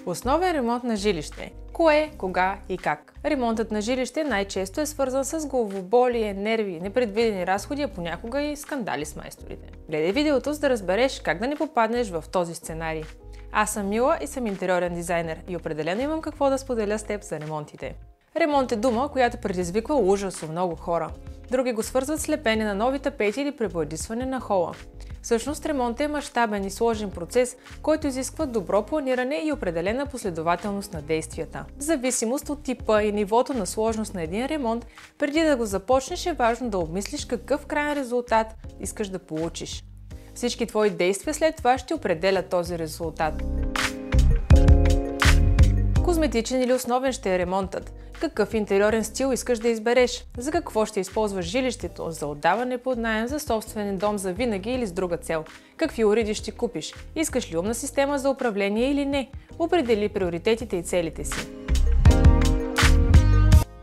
Основен ремонт на жилище. Кое, кога и как? Ремонтът на жилище най-често е свързан с главоболие, нерви, непредвидени разходи, а понякога и скандали с майсторите. Гледай видеото, за да разбереш как да не попаднеш в този сценарий. Аз съм Мила и съм интериорен дизайнер и определено имам какво да споделя с теб за ремонтите. Ремонт е дума, която предизвиква ужас у много хора. Други го свързват с лепене на нови тапети или пребоядисване на хола. Всъщност ремонтът е мащабен и сложен процес, който изисква добро планиране и определена последователност на действията. В зависимост от типа и нивото на сложност на един ремонт, преди да го започнеш е важно да обмислиш какъв крайен резултат искаш да получиш. Всички твои действия след това ще определят този резултат. Козметичен или основен ще е ремонтът. Какъв интериорен стил искаш да избереш? За какво ще използваш жилището? За отдаване под наем, за собствен дом за винаги или с друга цел? Какви уреди ще купиш? Искаш ли умна система за управление или не? Определи приоритетите и целите си.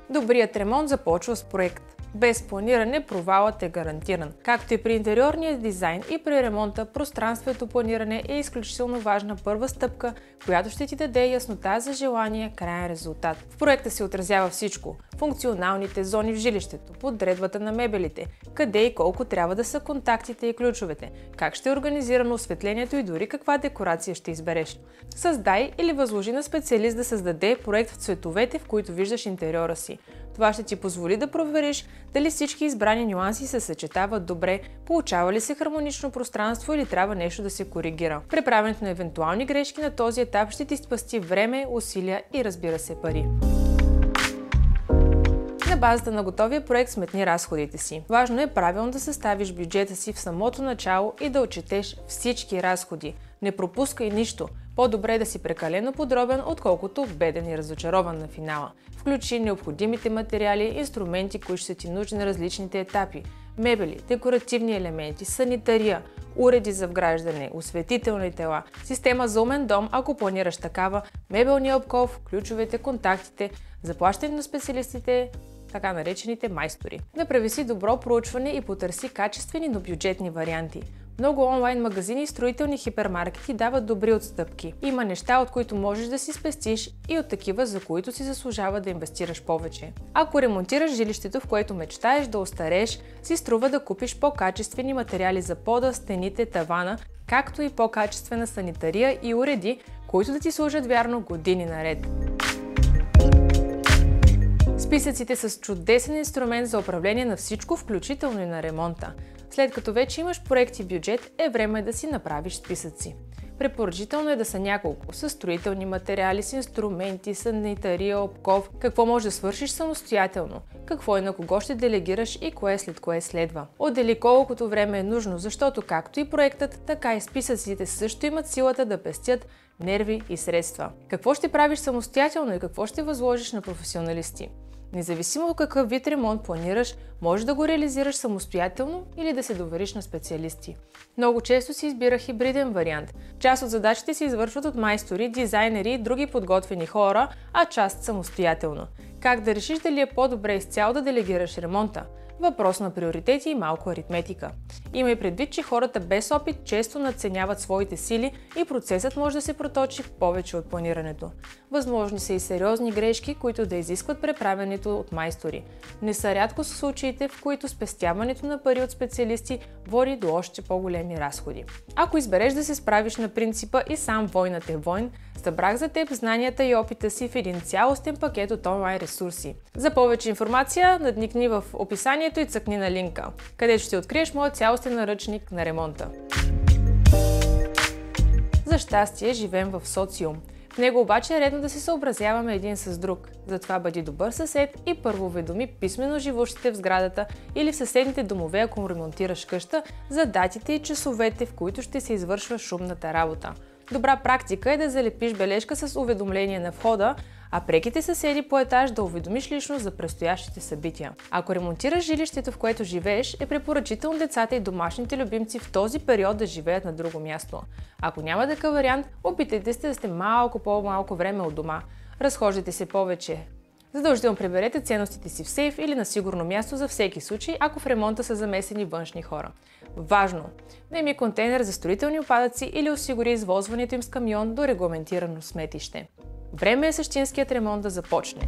Добрият ремонт започва с проект. Без планиране провалът е гарантиран. Както и при интериорния дизайн и при ремонта, пространството планиране е изключително важна първа стъпка, която ще ти даде яснота за желания краен резултат. В проекта се отразява всичко – функционалните зони в жилището, подредбата на мебелите, къде и колко трябва да са контактите и ключовете, как ще е организирано осветлението и дори каква декорация ще избереш. Създай или възложи на специалист да създаде проект в цветовете, в които виждаш интериора си. Това ще ти позволи да провериш дали всички избрани нюанси се съчетават добре, получава ли се хармонично пространство или трябва нещо да се коригира. Преправянето на евентуални грешки на този етап ще ти спасти време, усилия и разбира се пари. На базата на готовия проект сметни разходите си. Важно е правилно да съставиш бюджета си в самото начало и да отчетеш всички разходи. Не пропускай нищо. По-добре е да си прекалено подробен, отколкото беден и разочарован на финала. Включи необходимите материали, инструменти, които ще ти нужни на различните етапи. Мебели, декоративни елементи, санитария, уреди за вграждане, осветителни тела, система за умен дом, ако планираш такава, мебелния обков, ключовете, контактите, заплащане на специалистите, така наречените майстори. Направи си добро проучване и потърси качествени, но бюджетни варианти. Много онлайн магазини и строителни хипермаркети дават добри отстъпки. Има неща, от които можеш да си спестиш и от такива, за които си заслужава да инвестираш повече. Ако ремонтираш жилището, в което мечтаеш да остарееш, си струва да купиш по-качествени материали за пода, стените, тавана, както и по-качествена санитария и уреди, които да ти служат вярно години наред. Списъците са чудесен инструмент за управление на всичко, включително и на ремонта. След като вече имаш проект и бюджет, е време да си направиш списъци. Препоръчително е да са няколко, с строителни материали, с инструменти, санитария, обков, какво можеш да свършиш самостоятелно, какво и на кого ще делегираш и кое след кое следва. Отдели колкото време е нужно, защото както и проектът, така и списъците също имат силата да пестят нерви и средства. Какво ще правиш самостоятелно и какво ще възложиш на професионалисти? Независимо от какъв вид ремонт планираш, можеш да го реализираш самостоятелно или да се довериш на специалисти. Много често се избира хибриден вариант. Част от задачите се извършват от майстори, дизайнери и други подготвени хора, а част самостоятелно. Как да решиш дали е по-добре изцяло да делегираш ремонта? Въпрос на приоритети и малко аритметика. Има и предвид, че хората без опит често надценяват своите сили и процесът може да се проточи повече от планирането. Възможни са и сериозни грешки, които да изискват преправянето от майстори. Не са рядко случаите, в които спестяването на пари от специалисти води до още по-големи разходи. Ако избереш да се справиш на принципа и сам войнат е войн, събрах за теб знанията и опита си в един цялостен пакет от онлайн ресурси. За повече информация надникни в описанието и цъкни на линка, където ще откриеш моят цялостен наръчник на ремонта. За щастие живеем в социум. В него обаче е редно да се съобразяваме един с друг. Затова бъди добър съсед и първо уведоми писмено живущите в сградата или в съседните домове, ако ремонтираш къща, за датите и часовете, в които ще се извършва шумната работа. Добра практика е да залепиш бележка с уведомление на входа, а преките съседи по етаж да уведомиш лично за предстоящите събития. Ако ремонтираш жилището, в което живееш, е препоръчително децата и домашните любимци в този период да живеят на друго място. Ако няма такъв вариант, опитайте се да сте малко по-малко време от дома. Разхождайте се повече. Задължително приберете ценностите си в сейф или на сигурно място за всеки случай, ако в ремонта са замесени външни хора. Важно! Наеми контейнер за строителни отпадъци или осигури извозването им с камион до регламентирано сметище. Време е същинският ремонт да започне.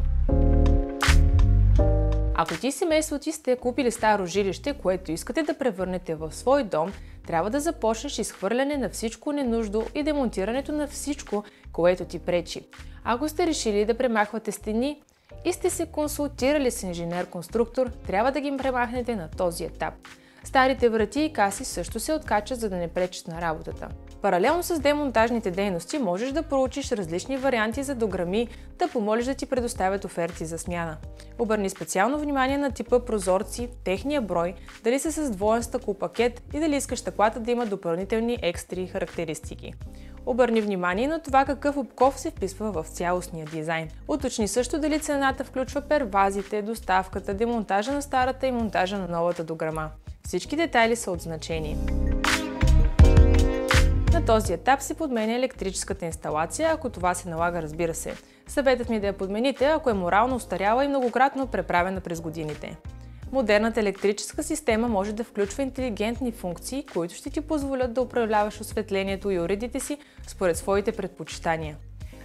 Ако ти и семейството ти сте купили старо жилище, което искате да превърнете в свой дом, трябва да започнеш изхвърляне на всичко ненужно и демонтирането на всичко, което ти пречи. Ако сте решили да премахвате стени и сте се консултирали с инженер-конструктор, трябва да ги премахнете на този етап. Старите врати и каси също се откачат, за да не пречат на работата. Паралелно с демонтажните дейности можеш да проучиш различни варианти за дограми, да помолиш да ти предоставят оферти за смяна. Обърни специално внимание на типа прозорци, техния брой, дали са с двоен стъклопакет и дали искаш стъклата да има допълнителни екстри характеристики. Обърни внимание на това какъв обков се вписва в цялостния дизайн. Уточни също дали цената включва первазите, доставката, демонтажа на старата и монтажа на новата дограма. Всички детайли са от значение. На този етап се подменя електрическата инсталация, ако това се налага, разбира се. Съветът ми е да я подмените, ако е морално остаряла и многократно преправена през годините. Модерната електрическа система може да включва интелигентни функции, които ще ти позволят да управляваш осветлението и уредите си според своите предпочитания.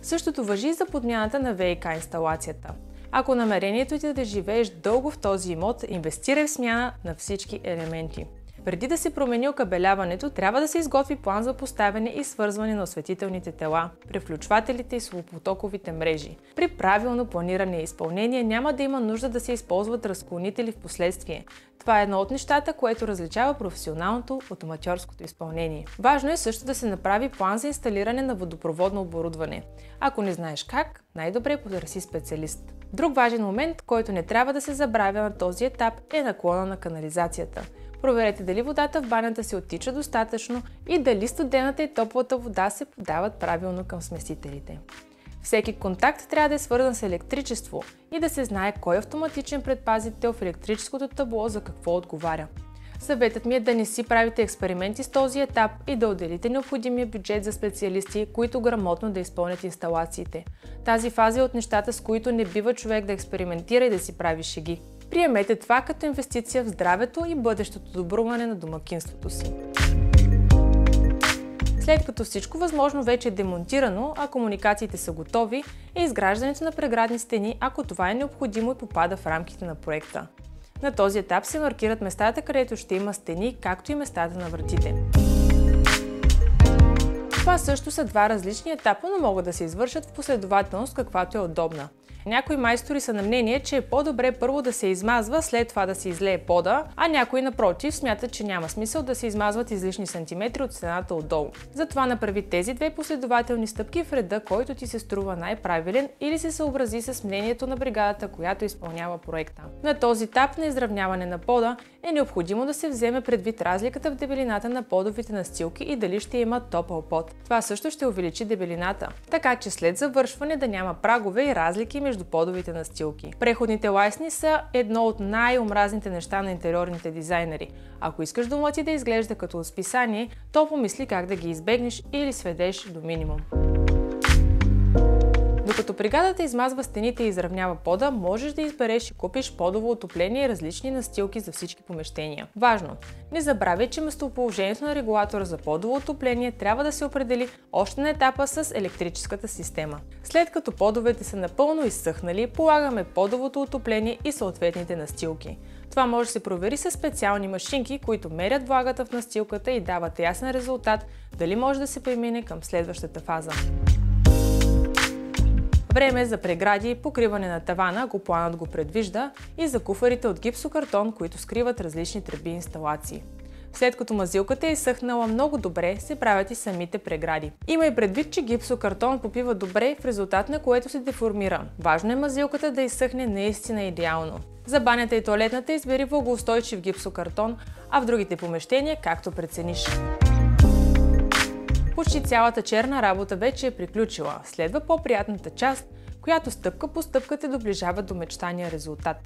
Същото важи и за подмяната на ВиК инсталацията. Ако намерението ти е да живееш дълго в този имот, инвестирай в смяна на всички елементи. Преди да се промени окабеляването, трябва да се изготви план за поставяне и свързване на осветителните тела, превключвателите и слабопотоковите мрежи. При правилно планиране и изпълнение няма да има нужда да се използват разклонители в последствие. Това е едно от нещата, което различава професионалното от аматьорското изпълнение. Важно е също да се направи план за инсталиране на водопроводно оборудване. Ако не знаеш как, най-добре потърси специалист. Друг важен момент, който не трябва да се забравя на този етап, е наклона на канализацията. Проверете дали водата в банята се оттича достатъчно и дали студената и топлата вода се подават правилно към смесителите. Всеки контакт трябва да е свързан с електричество и да се знае кой автоматичен предпазител в електрическото табло за какво отговаря. Съветът ми е да не си правите експерименти с този етап и да отделите необходимия бюджет за специалисти, които грамотно да изпълнят инсталациите. Тази фаза е от нещата, с които не бива човек да експериментира и да си прави шеги. Приемете това като инвестиция в здравето и бъдещото добруване на домакинството си. След като всичко възможно вече е демонтирано, а комуникациите са готови, е изграждането на преградни стени, ако това е необходимо и попада в рамките на проекта. На този етап се маркират местата, където ще има стени, както и местата на вратите. Това също са два различни етапа, но могат да се извършат в последователност, каквато е удобна. Някои майстори са на мнение, че е по-добре първо да се измазва, след това да се излее пода, а някои напротив смятат, че няма смисъл да се измазват излишни сантиметри от стената отдолу. Затова направи тези две последователни стъпки в реда, който ти се струва най-правилен, или се съобрази с мнението на бригадата, която изпълнява проекта. На този етап на изравняване на пода е необходимо да се вземе предвид разликата в дебелината на подовите настилки и дали ще има топъл под. Това също ще увеличи дебелината, така че след завършване да няма прагове и разлики между подовите настилки. Преходните лайсни са едно от най-омразните неща на интериорните дизайнери. Ако искаш домът ти да изглежда като списание, то помисли как да ги избегнеш или сведеш до минимум. Докато бригадата измазва стените и изравнява пода, можеш да избереш и купиш подово отопление и различни настилки за всички помещения. Важно! Не забравяй, че местоположението на регулатора за подово отопление трябва да се определи още на етапа с електрическата система. След като подовете са напълно изсъхнали, полагаме подовото отопление и съответните настилки. Това може да се провери с специални машинки, които мерят влагата в настилката и дават ясен резултат дали може да се премине към следващата фаза. Време е за прегради и покриване на тавана, ако планът го предвижда, и за куфарите от гипсокартон, които скриват различни тръби и инсталации. След като мазилката е изсъхнала много добре, се правят и самите прегради. Има и предвид, че гипсокартон попива добре, в резултат на което се деформира. Важно е мазилката да изсъхне наистина идеално. За банята и тоалетната избери влагоустойчив гипсокартон, а в другите помещения както прецениш. Почти цялата черна работа вече е приключила. Следва по-приятната част, която стъпка по стъпка те доближава до мечтания резултат.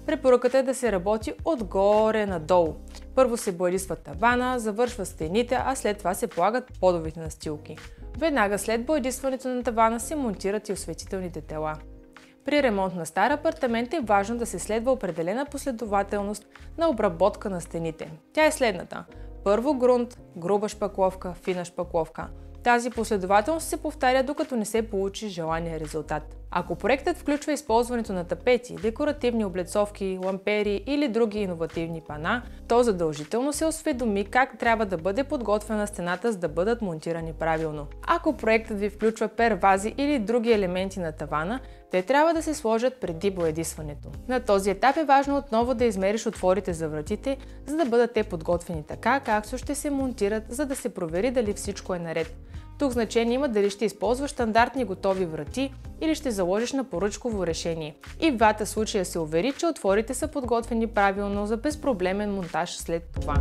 Препоръката е да се работи отгоре надолу. Първо се боядисва тавана, завършва стените, а след това се полагат подовите настилки. Веднага след боядисването на тавана се монтират и осветителните тела. При ремонт на стар апартамент е важно да се следва определена последователност на обработка на стените. Тя е следната. Първо грунт, груба шпакловка, фина шпакловка. Тази последователност се повтаря, докато не се получи желания резултат. Ако проектът включва използването на тапети, декоративни облицовки, лампери или други иновативни пана, то задължително се осведоми как трябва да бъде подготвена стената, за да бъдат монтирани правилно. Ако проектът ви включва первази или други елементи на тавана, те трябва да се сложат преди боядисването. На този етап е важно отново да измериш отворите за вратите, за да бъдат те подготвени така, както ще се монтират, за да се провери дали всичко е наред. Тук значение има дали ще използваш стандартни готови врати или ще заложиш на поръчково решение. И в двата случая се увери, че отворите са подготвени правилно за безпроблемен монтаж след това.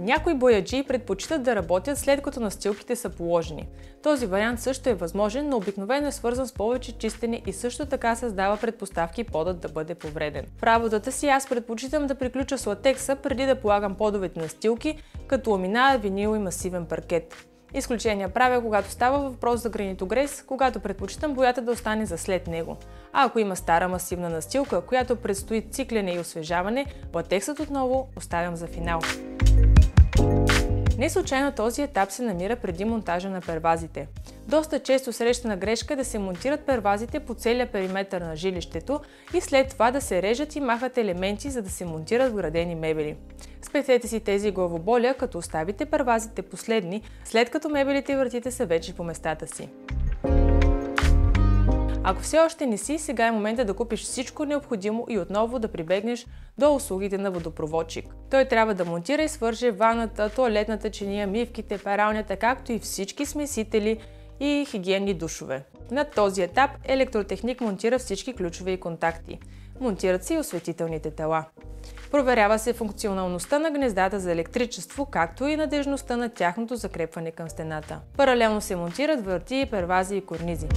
Някои бояджии предпочитат да работят след като настилките са положени. Този вариант също е възможен, но обикновено е свързан с повече чистене и също така създава предпоставки подът да бъде повреден. В работата си аз предпочитам да приключа с латекса преди да полагам подовете настилки, като ламинат, винил и масивен паркет. Изключения правя, когато става въпрос за гранитогрес, когато предпочитам боята да остане за след него. А ако има стара масивна настилка, която предстои циклене и освежаване, латексът отново оставям за финал. Не случайно този етап се намира преди монтажа на первазите. Доста често срещана грешка е да се монтират первазите по целия периметър на жилището и след това да се режат и махат елементи, за да се монтират вградени мебели. Спестете си тези главоболия, като оставите первазите последни, след като мебелите и вратите са вече по местата си. Ако все още не си, сега е момента да купиш всичко необходимо и отново да прибегнеш до услугите на водопроводчик. Той трябва да монтира и свърже ваната, тоалетната чиния, мивките, пералнята, както и всички смесители и хигиенни душове. На този етап електротехник монтира всички ключове и контакти. Монтират се и осветителните тела. Проверява се функционалността на гнездата за електричество, както и надежността на тяхното закрепване към стената. Паралелно се монтират врати, первази и корнизи.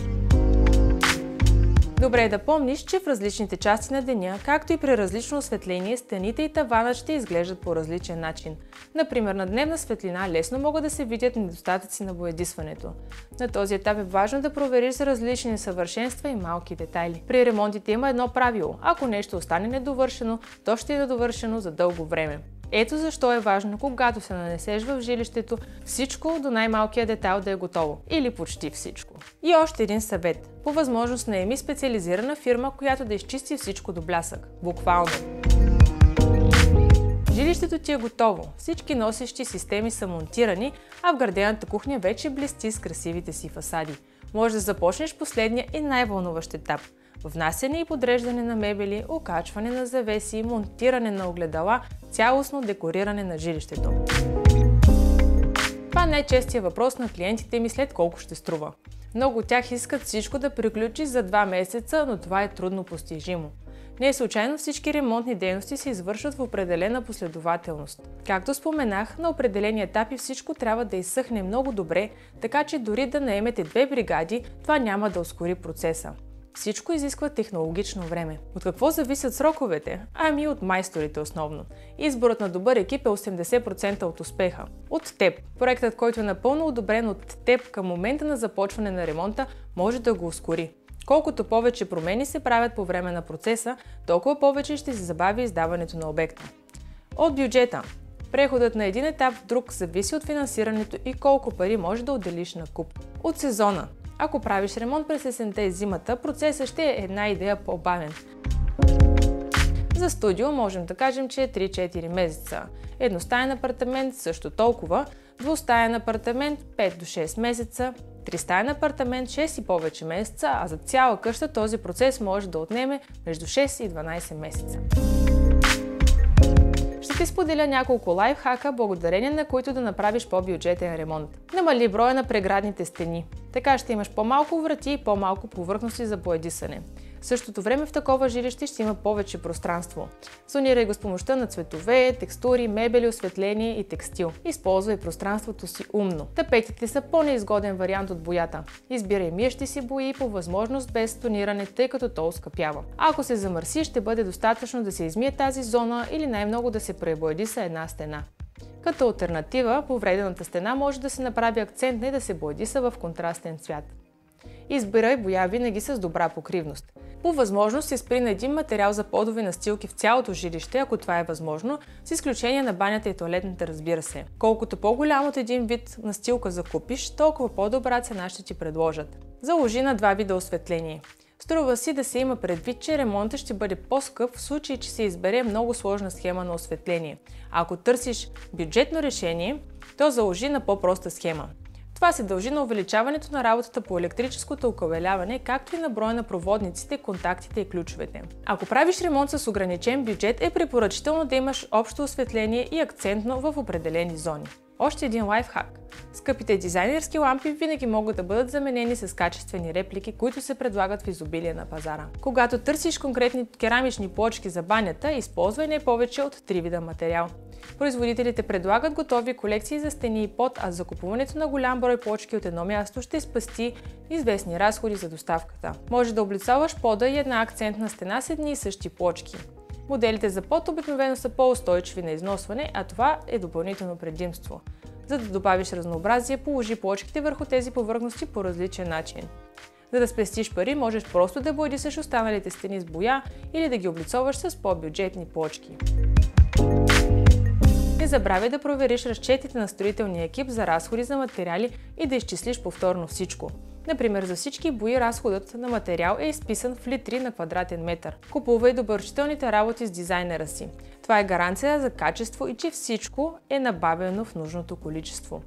Добре е да помниш, че в различните части на деня, както и при различно осветление, стените и таванът ще изглеждат по различен начин. Например, на дневна светлина лесно могат да се видят недостатъци на боядисването. На този етап е важно да провериш за различни несъвършенства и малки детайли. При ремонтите има едно правило – ако нещо остане недовършено, то ще е недовършено за дълго време. Ето защо е важно, когато се нанесеш в жилището, всичко до най-малкия детайл да е готово. Или почти всичко. И още един съвет. По възможност наеми специализирана фирма, която да изчисти всичко до блясък. Буквално. Жилището ти е готово. Всички носещи системи са монтирани, а вградената кухня вече блести с красивите си фасади. Може да започнеш последния и най-вълнуващ етап. Внасяне и подреждане на мебели, окачване на завеси, монтиране на огледала, цялостно декориране на жилището. Това е най-честият въпрос на клиентите ми след колко ще струва. Много от тях искат всичко да приключи за 2 месеца, но това е трудно постижимо. Не е случайно всички ремонтни дейности се извършват в определена последователност. Както споменах, на определени етапи всичко трябва да изсъхне много добре, така че дори да наемете 2 бригади, това няма да ускори процеса. Всичко изисква технологично време. От какво зависят сроковете? Ами от майсторите основно. Изборът на добър екип е 80% от успеха. От теб. Проектът, който е напълно одобрен от теб към момента на започване на ремонта, може да го ускори. Колкото повече промени се правят по време на процеса, толкова повече ще се забави издаването на обекта. От бюджета. Преходът на един етап в друг зависи от финансирането и колко пари може да отделиш на куп. От сезона. Ако правиш ремонт през есента и зимата, процесът ще е една идея по-бавен. За студио можем да кажем, че е 3-4 месеца. Едностаен апартамент също толкова, двустаен апартамент 5 до 6 месеца, тристаен апартамент 6 и повече месеца, а за цяла къща този процес може да отнеме между 6 и 12 месеца. Ще ти споделя няколко лайфхака, благодарение на които да направиш по-бюджетен ремонт. Намали броя на преградните стени. Така ще имаш по-малко врати и по-малко повърхности за боядисане. В същото време в такова жилище ще има повече пространство. Зонирай го с помощта на цветове, текстури, мебели, осветление и текстил. Използвай пространството си умно. Тапетите са по-неизгоден вариант от боята. Избирай миещи си бои по възможност без тониране, тъй като то оскъпява. Ако се замърси, ще бъде достатъчно да се измие тази зона или най-много да се пребоядиса една стена. Като алтернатива, повредената стена може да се направи акцентна и да се боядиса в контрастен цвят. Избирай боя винаги с добра покривност. По възможност се спри на един материал за подови настилки в цялото жилище, ако това е възможно, с изключение на банята и тоалетната, разбира се. Колкото по-голям от един вид настилка закупиш, толкова по-добра цена ще ти предложат. Заложи на 2 вида осветление. Струва си да се има предвид, че ремонтът ще бъде по-скъп в случай, че се избере много сложна схема на осветление. А ако търсиш бюджетно решение, то заложи на по-проста схема. Това се дължи на увеличаването на работата по електрическото окабеляване, както и на броя на проводниците, контактите и ключовете. Ако правиш ремонт с ограничен бюджет, е препоръчително да имаш общо осветление и акцентно в определени зони. Още един лайфхак. Скъпите дизайнерски лампи винаги могат да бъдат заменени с качествени реплики, които се предлагат в изобилие на пазара. Когато търсиш конкретни керамични плочки за банята, използвай не повече от 3 вида материал. Производителите предлагат готови колекции за стени и под, а закупуването на голям брой плочки от едно място ще спасти известни разходи за доставката. Може да облицоваш пода и една акцентна стена с едни и същи плочки. Моделите за под обикновено са по-устойчиви на износване, а това е допълнително предимство. За да добавиш разнообразие, положи плочките върху тези повърхности по различен начин. За да спестиш пари, можеш просто да боядисаш останалите стени с боя или да ги облицоваш с по-бюджетни плочки. Не забравяй да провериш разчетите на строителния екип за разходи за материали и да изчислиш повторно всичко. Например, за всички бои разходът на материал е изписан в литри на квадратен метър. Купувай доброчителните работи с дизайнера си. Това е гаранция за качество и че всичко е набавено в нужното количество.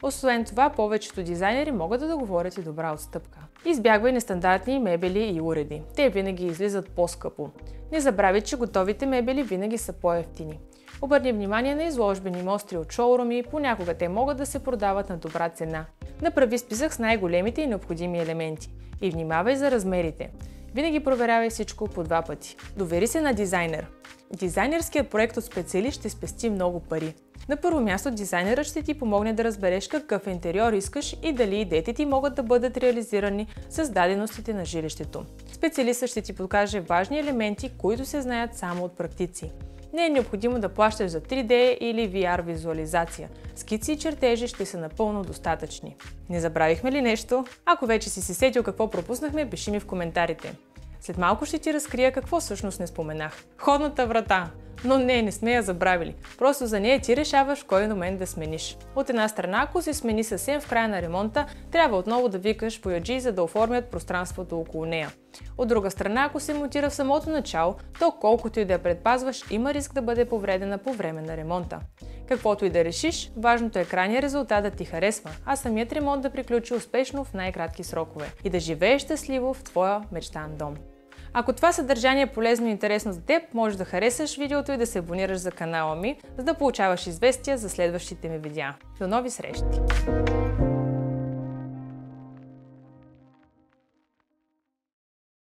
Освен това, повечето дизайнери могат да договорят и добра отстъпка. Избягвай нестандартни мебели и уреди. Те винаги излизат по-скъпо. Не забравяй, че готовите мебели винаги са по-евтини. Обърни внимание на изложбени мостри от шоуруми, понякога те могат да се продават на добра цена. Направи списък с най-големите и необходими елементи. И внимавай за размерите. Винаги проверявай всичко по 2 пъти. Довери се на дизайнер. Дизайнерският проект от специалист ще спести много пари. На първо място дизайнерът ще ти помогне да разбереш какъв интериор искаш и дали идеите ти могат да бъдат реализирани с даденостите на жилището. Специалистът ще ти покаже важни елементи, които се знаят само от практици. Не е необходимо да плащаш за 3D или VR визуализация. Скици и чертежи ще са напълно достатъчни. Не забравихме ли нещо? Ако вече си се сетил какво пропуснахме, пиши ми в коментарите. След малко ще ти разкрия какво всъщност не споменах. Входната врата! Но не сме я забравили. Просто за нея ти решаваш кой момент да смениш. От една страна, ако се смени съвсем в края на ремонта, трябва отново да викаш бояджии, за да оформят пространството около нея. От друга страна, ако се монтира в самото начало, то колкото и да я предпазваш, има риск да бъде повредена по време на ремонта. Каквото и да решиш, важното е крайният резултат да ти харесва, а самият ремонт да приключи успешно в най-кратки срокове и да живееш щастливо в твоя мечтан дом. Ако това съдържание е полезно и интересно за теб, можеш да харесаш видеото и да се абонираш за канала ми, за да получаваш известия за следващите ми видеа. До нови срещи!